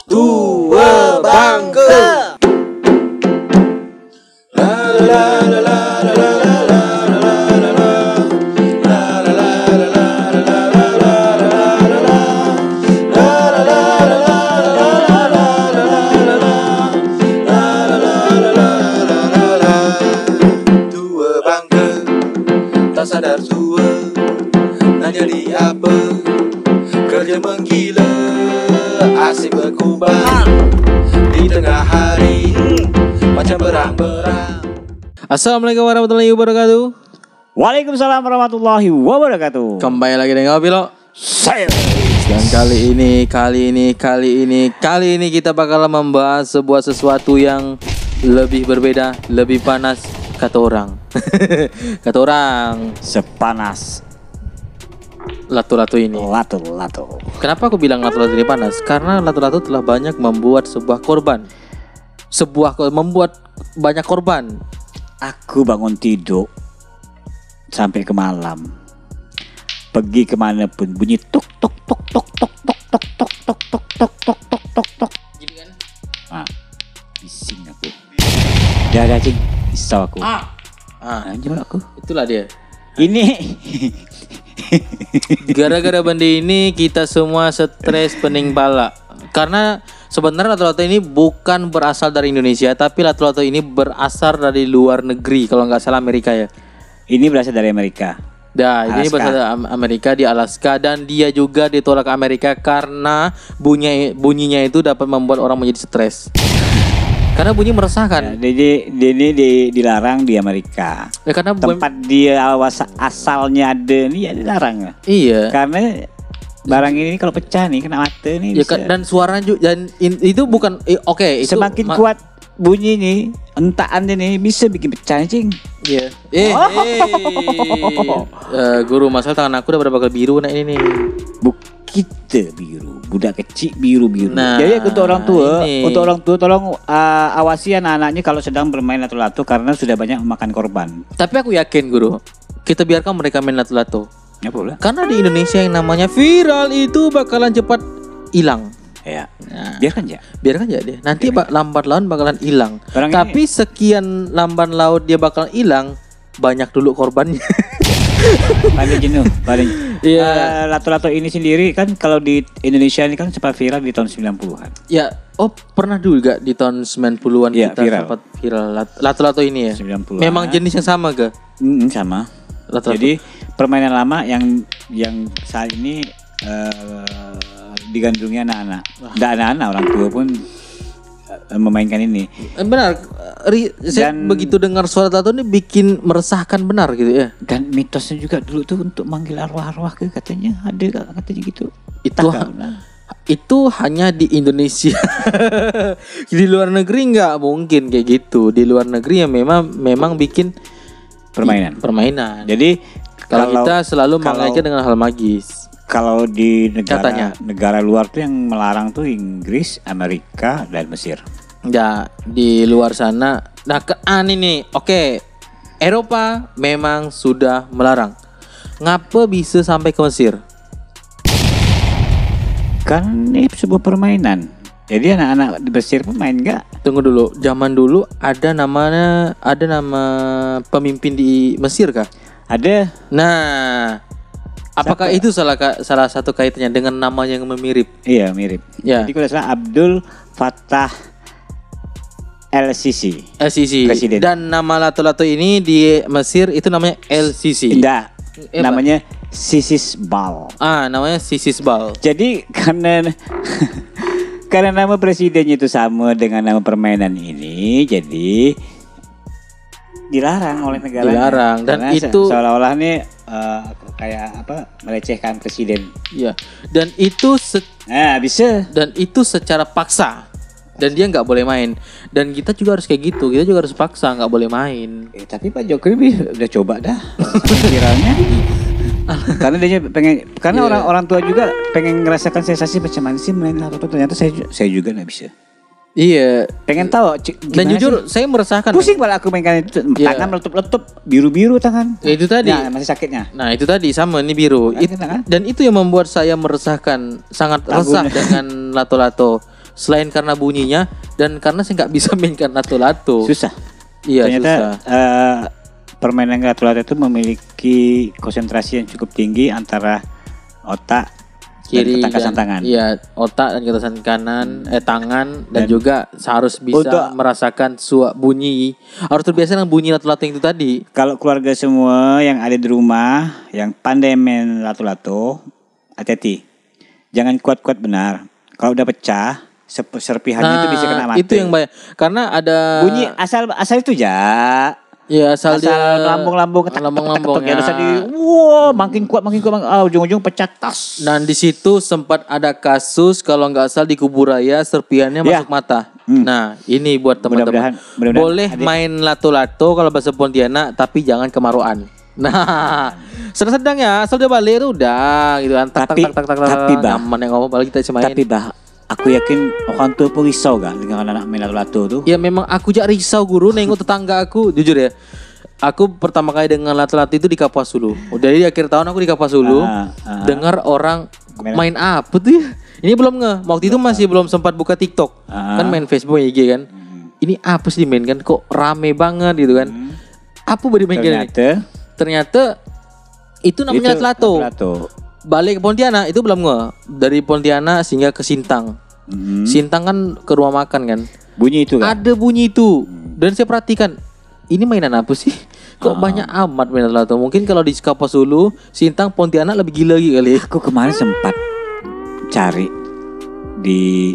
Tua Bangke. Tua Bangke, tak sadar tua, nak jadi apa? Kerja menggila, asyik berkubar di tengah hari, macam berang-berang. Assalamualaikum warahmatullahi wabarakatuh. Waalaikumsalam warahmatullahi wabarakatuh. Kembali lagi dengan Ngobilo Saya. dan kali ini kita bakal membahas sebuah sesuatu yang lebih berbeda, lebih panas kata orang. Kata orang Sepanas lato-lato ini. lato-lato. Kenapa aku bilang lato-lato ini panas? Karena lato-lato telah banyak membuat sebuah korban. Membuat banyak korban. Aku bangun tidur sampai ke malam. Pergi kemanapun bunyi tok tok tok tok tok tok tok tok tok tok tok tok tok tok tok. Gini kan? Bising aku. Dah cing, risau aku. Anjir aku. Itulah dia. Ini Gara-gara bandi ini kita semua stres pening bala. Karena sebenarnya lato-lato ini bukan berasal dari Indonesia, tapi lato-lato ini berasal dari luar negeri, kalau nggak salah Amerika ya. ini berasal dari Amerika. Dah, ini Alaska. berasal dari Amerika di Alaska, dan dia juga ditolak Amerika karena bunyinya itu dapat membuat orang menjadi stres. Karena bunyi meresahkan. Jadi ini dilarang di Amerika. Ya karena Tempat dia asalnya ada nih ya dilarang ya. iya. Karena barang ini kalau pecah nih kena mata nih Ya bisa. dan suaranya juga, dan itu bukan oke, itu Semakin kuat bunyi nih entaannya nih bisa bikin pecah cing. Iya. Guru, masalah tangan aku udah berapa kali biru nah ini nih. Kita biru, budak kecil biru-biru. Nah, Jadi untuk orang ini. tua tolong awasi anak-anaknya kalau sedang bermain lato-lato karena sudah banyak memakan korban. Tapi aku yakin guru, kita biarkan mereka main lato-lato. Ya boleh. Karena di Indonesia yang namanya viral itu bakalan cepat hilang. Ya. Nah, Biarkan ya. biarkan aja deh. Nanti lambat laun bakalan hilang. Orang Tapi sekian lambat laut dia bakalan hilang, banyak dulu korbannya. Paling jenuh, paling. Iya. Lato-lato ini sendiri kan kalau di Indonesia ini kan sempat viral di tahun 90-an. Ya, pernah juga di tahun 90-an Iya, kita viral. sempat viral lato-lato ini ya. 90-an. Memang jenis yang sama ga? Sama. Lato-lato. Jadi permainan lama yang saat ini digandrungi anak-anak. Dan anak-anak orang tua pun memainkan ini. Benar, saya Dan- begitu dengar suara tato ini bikin meresahkan benar gitu ya. Dan mitosnya juga dulu tuh untuk manggil arwah-arwah ke katanya ada katanya gitu. Itu itu hanya di Indonesia. Di luar negeri nggak mungkin kayak gitu. Di luar negeri ya memang bikin permainan. Jadi Kalau kita selalu mengaitkan dengan hal magis. kalau di Katanya. negara luar tuh yang melarang tuh Inggris, Amerika, dan Mesir. Ya, di luar sana. Nah, ini nih. Oke. Eropa memang sudah melarang. Ngapa bisa sampai ke Mesir? Kan ini sebuah permainan. Jadi anak-anak di Mesir pun main nggak? Tunggu dulu. Zaman dulu ada nama pemimpin di Mesir kah? Ada. Nah, apakah itu salah satu kaitannya dengan namanya yang mirip? Iya mirip. Ya. Jadi kalau salah Abdul Fattah El-Sisi. LCC. Presiden. Dan nama lato-lato ini di Mesir itu namanya LCC. Tidak. Apa? Namanya Sisis Bal. Namanya Sisisbal. Jadi karena nama presidennya itu sama dengan nama permainan ini, jadi dilarang oleh negara. Dilarang. Dan Karena itu- seolah-olah nih kayak apa melecehkan presiden. Ya. Dan itu Nah bisa. secara paksa. Dan dia nggak boleh main. Dan kita juga harus kayak gitu. Kita juga harus paksa, nggak boleh main. Tapi Pak Jokowi udah coba dah viralnya. Karena dia pengen, karena Iya. orang tua juga pengen ngerasakan sensasi macam mana sih main lato. Ternyata saya juga nggak bisa. Iya. Pengen tahu. Dan jujur saya meresahkan. pusing malah aku mainkan itu. Iya. Tangan meletup-letup biru-biru tangan. Ya, itu tadi. Nah, masih sakitnya. Nah itu tadi sama ini biru. Kan, kan? Dan itu yang membuat saya meresahkan, sangat resah dengan lato-lato. selain karena bunyinya dan karena saya nggak bisa mainkan lato-lato. Susah. Iya, Ternyata susah. permainan lato-lato itu memiliki konsentrasi yang cukup tinggi antara otak Kiri dan ketangkasan tangan. Iya, otak dan ketangkasan kanan, tangan dan Dan juga harus bisa untuk- merasakan bunyi. Harus terbiasa dengan bunyi lato-lato yang itu tadi. Kalau keluarga semua yang ada di rumah yang pandai main lato-lato, hati-hati. Jangan kuat-kuat benar. Kalau udah pecah, serpihannya itu bisa kena mata. Itu yang bahaya. Karena ada Bunyi asal itu ya. ya asal dia lambung-lambung lambung-lambung ya. Terus tadi, makin kuat, ujung-ujung pecah tas. Dan di situ sempat ada kasus kalau nggak salah di Kuburaya serpihannya Ya. masuk mata. Hmm. Nah, ini buat teman-teman. Mudah-mudahan Boleh adik- main lato-lato kalau bahasa Pontianak tapi jangan kemaruan. Nah, sedang-sedang ya, asal dia balik itu udah gitu kan. Tak, Tapi- tak, tak, tak, tak, tapi, Bah. nyaman yang ngomong apalagi kita main. Tapi bah, aku yakin orang tua pun risau kan dengan anak main lato-lato tuh. Ya memang aku jak risau guru nengok tetangga aku, jujur ya. Aku pertama kali dengan lato-lato itu di Kapuas Hulu. Dari akhir tahun aku di Kapuas Hulu, dengar orang main apa tuh ya? Ini belum waktu itu masih belum sempat buka TikTok. Kan main Facebook IG kan. Ini apa sih dimain kan? Kok rame banget gitu kan? Apa beri main gini? Ternyata itu namanya lato-lato. Balik ke Pontianak itu belum dari Pontianak sehingga ke Sintang. Sintang kan ke rumah makan kan. Bunyi itu kan? Ada bunyi itu. Dan saya perhatikan, ini mainan apa sih? Kok banyak amat mainan lato? Mungkin kalau di Kapuas Hulu, Sintang, Pontianak lebih gila lagi kali. Aku kemarin sempat cari di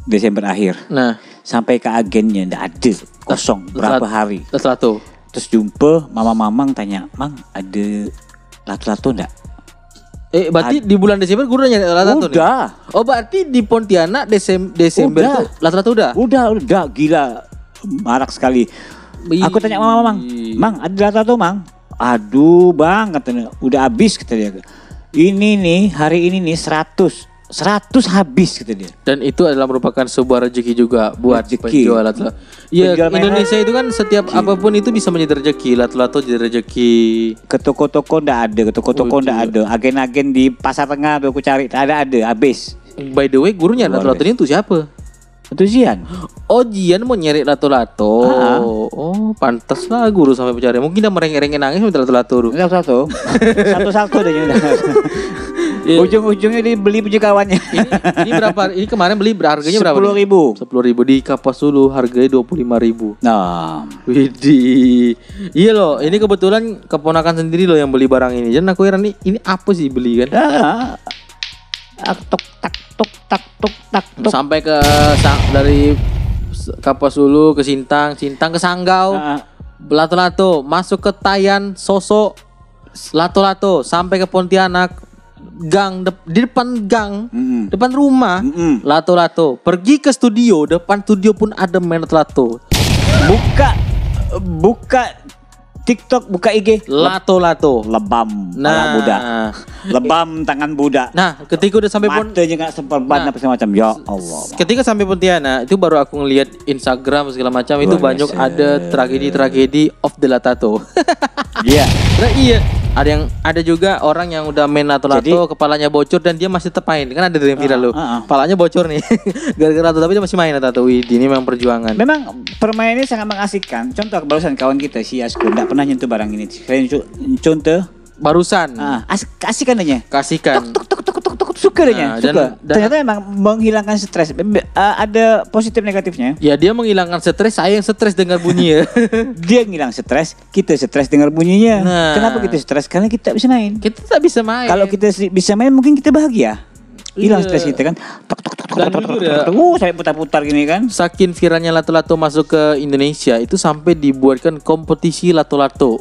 Desember akhir. Nah, Sampai ke agennya ndak ada, kosong berapa hari. lato. Terus jumpa mama-mamang tanya, "Mang, ada lato-lato enggak?" Berarti di bulan Desember gue udah nyari lato nih? Udah. Oh, berarti di Pontianak Desember Udah. tuh lato udah? Udah gila. Marak sekali. Aku tanya mama-mamang, "Mang, ada lato-lato, Mang?" "Aduh, Bang," katanya. "Udah habis," kata dia. "Ini nih, hari ini nih 100 habis," kata dia. Dan itu adalah merupakan sebuah rezeki juga buat Rezeki. penjual lato. Iya, Penjual mainan. Indonesia itu kan setiap apapun itu bisa menjadi rezeki. Lato jadi rezeki. Ke toko-toko ndak ada, ndak ada. Agen-agen di pasar tengah tuh aku cari, tak ada, habis. By the way, gurunya Luar lato ini untuk siapa? Itu Zian. Oh, Jian mau nyari lato-lato. Oh, pantas lah guru sampai mencari. Mungkin dia merengek-rengek nangis minta lato-lato. Satu-satu. Satu-satu deh. Iya. Ujung-ujungnya dibeli punya kawannya. Ini berapa? Ini kemarin beli harganya berapa? 10.000. 10.000 di Kapuas Hulu harganya 25.000. Nah, Widih. Iya loh, ini kebetulan keponakan sendiri loh yang beli barang ini. Dan aku heran nih, ini apa sih beli kan? tok tak tok. Sampai ke dari Kapuas Hulu ke Sintang ke Sanggau. Lato-lato masuk ke Tayan, Sosok, lato-lato sampai ke Pontianak. Di depan gang, depan rumah, lato-lato. Pergi ke studio, depan studio pun ada main lato-lato. Buka TikTok, buka IG, Lato-lato. lebam Nah. kepala budak, lebam tangan budak, Nah, ketika udah sampai matanya nggak seperban apa segala macam. Ya Allah. ketika sampai Pontianak itu baru aku ngelihat Instagram segala macam itu Luar banyak biasa. ada tragedi-tragedi of the lato. Iya. Nah, iya, ada juga orang yang udah main lato-lato kepalanya bocor dan dia masih tetap main. Kan ada yang viral lo. Kepalanya bocor nih. Gara-gara lato tapi dia masih main lato. Wih, ini memang perjuangan. Memang permainan ini sangat mengasihkan. Contoh barusan kawan kita si Asko nggak pernah nyentuh barang ini. Contoh, Barusan asihkan aja. kasihkan. Tok suka Nah, deh, suka. Ternyata memang menghilangkan stres. Ada positif negatifnya. Ya dia menghilangkan stres, saya yang stres dengar bunyi ya. Dia ngilang stres, kita stres dengar bunyinya. Nah. Kenapa kita stres? Karena kita bisa main. Kita tak bisa main. Kalau kita bisa main mungkin kita bahagia. Hilang Iya. stres kita kan. Dan jujur ya, Sampai putar-putar gini kan. saking viralnya lato-lato masuk ke Indonesia itu sampai dibuatkan kompetisi lato-lato.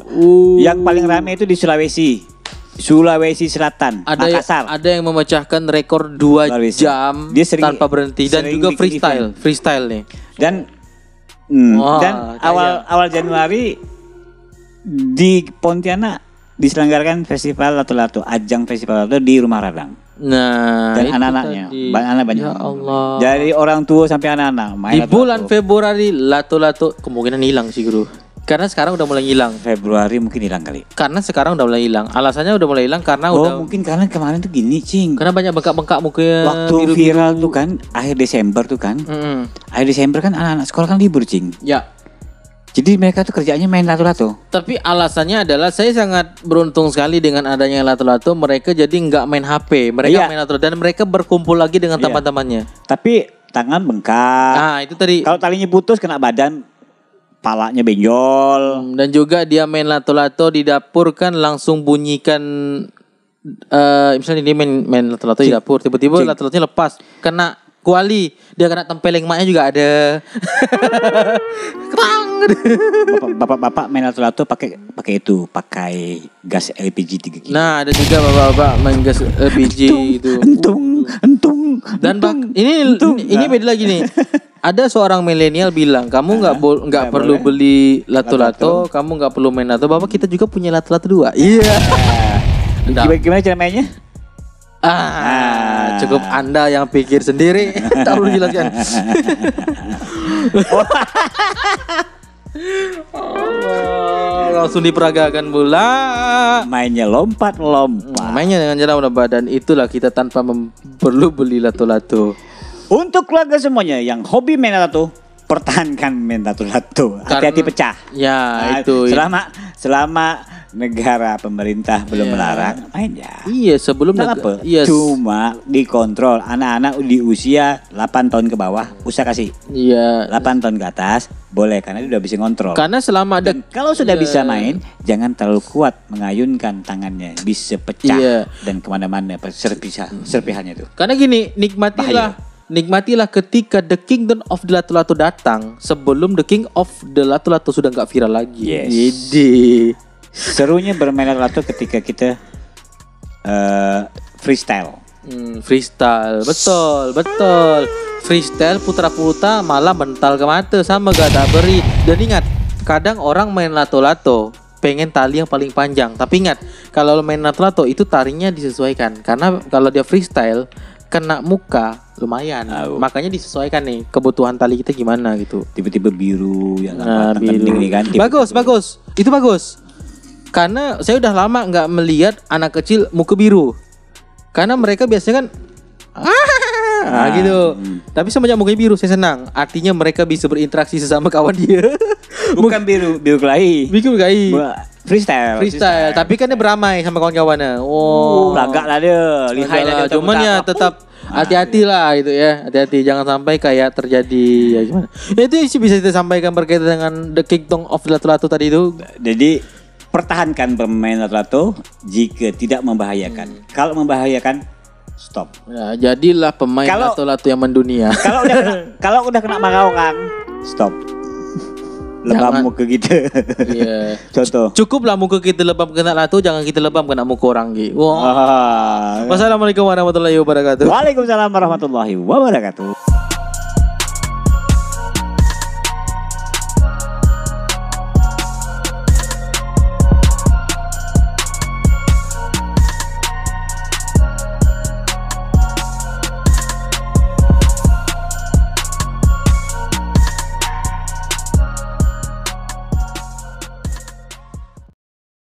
Yang paling ramai itu di Sulawesi Selatan, Makassar. Ada yang memecahkan rekor 2 Sulawesi. jam Dia sering- tanpa berhenti dan sering juga bikin freestyle nih. Dan Wah, dan awal Januari di Pontianak diselenggarakan festival lato-lato, ajang festival lato di Rumah Radang. Nah, Dan itu anak-anaknya, tadi. anak banyak. Ya Allah. Dari orang tua sampai anak-anak main Di lato-lato. bulan Februari lato-lato kemungkinan hilang sih, Bro. Karena sekarang udah mulai hilang. Februari mungkin hilang kali. Karena sekarang udah mulai hilang. Alasannya udah mulai hilang karena udah. Mungkin karena kemarin tuh gini, Cing. Karena banyak bengkak-bengkak mukanya. Waktu viral tuh kan akhir Desember tuh kan. Akhir Desember kan anak-anak sekolah kan libur, Cing. Ya. Jadi mereka tuh kerjaannya main lato-lato. Tapi alasannya adalah saya sangat beruntung sekali dengan adanya lato-lato. Mereka jadi nggak main HP. Mereka main lato-lato dan mereka berkumpul lagi dengan teman-temannya. Tapi tangan bengkak. Nah itu tadi. Kalau talinya putus kena badan, palanya benjol. Dan juga dia main lato-lato di dapur kan langsung bunyikan. Misalnya dia main lato-lato di dapur. Tiba-tiba lato-latonya lepas. Kena kuali. Dia kena tempeleng maknya juga ada. Ketang. Bapak-bapak main lato-lato pakai gas LPG 3 kg. Nah, ada juga bapak-bapak main gas LPG itu. Entung. Dan ini beda lagi nih. Ada seorang milenial bilang, kamu nggak perlu beli lato-lato, kamu nggak perlu main lato. Bapak kita juga punya lato-lato 2. Iya. Gimana cara mainnya? Cukup Anda yang pikir sendiri. Tak perlu dijelaskan. Langsung diperagakan pula. Mainnya lompat-lompat. Mainnya dengan cara menahan badan. Itulah kita tanpa perlu beli lato-lato. Untuk keluarga semuanya yang hobi main lato, pertahankan main lato-lato. Hati-hati pecah. Ya itu. Selama negara pemerintah belum melarang, main ya. Iya sebelum apa? Cuma dikontrol anak-anak di usia 8 tahun ke bawah usah kasih. Iya. 8 tahun ke atas boleh karena dia udah bisa kontrol. Karena selama ada kalau sudah bisa main, jangan terlalu kuat mengayunkan tangannya, bisa pecah dan kemana-mana serpihannya itu. Karena gini, nikmatilah ketika The Kingdom of the Lato-Lato datang sebelum The King of the Lato-Lato sudah nggak viral lagi. Yes. Jadi serunya bermain lato-lato ketika kita freestyle. Freestyle, betul. Freestyle putra-putra malah mental ke mata sama gak ada beri. Dan ingat, kadang orang main lato-lato pengen tali yang paling panjang. Tapi ingat, kalau main lato-lato itu tarinya disesuaikan. Karena kalau dia freestyle kena muka lumayan. Makanya disesuaikan nih kebutuhan tali kita gimana gitu. Tiba-tiba biru yang biru. Nih kan. Bagus. Itu bagus. Karena saya udah lama nggak melihat anak kecil muka biru. Karena mereka biasanya kan gitu. Tapi semenjak mukanya biru saya senang. Artinya mereka bisa berinteraksi sesama kawan dia. Bukan biru kelahi. Biru kelahi. Freestyle. Tapi kan dia beramai sama kawan-kawannya. Lagak lah dia. Lihai lah dia. Cuman ya tetap hati-hati lah gitu ya. Hati-hati jangan sampai kayak terjadi ya gimana. Itu sih bisa kita sampaikan berkaitan dengan The Kingdom of the Lato-Lato tadi itu. Jadi pertahankan bermain lato-lato jika tidak membahayakan. Kalau membahayakan, stop. Ya, jadilah pemain lato-lato yang mendunia. Kalau udah kena marah orang, stop. Lebam muka kita. Iya. Contoh. Cukuplah muka kita lebam kena lato, jangan kita lebam kena muka orang gitu. Wassalamualaikum warahmatullahi wabarakatuh. Waalaikumsalam warahmatullahi wabarakatuh.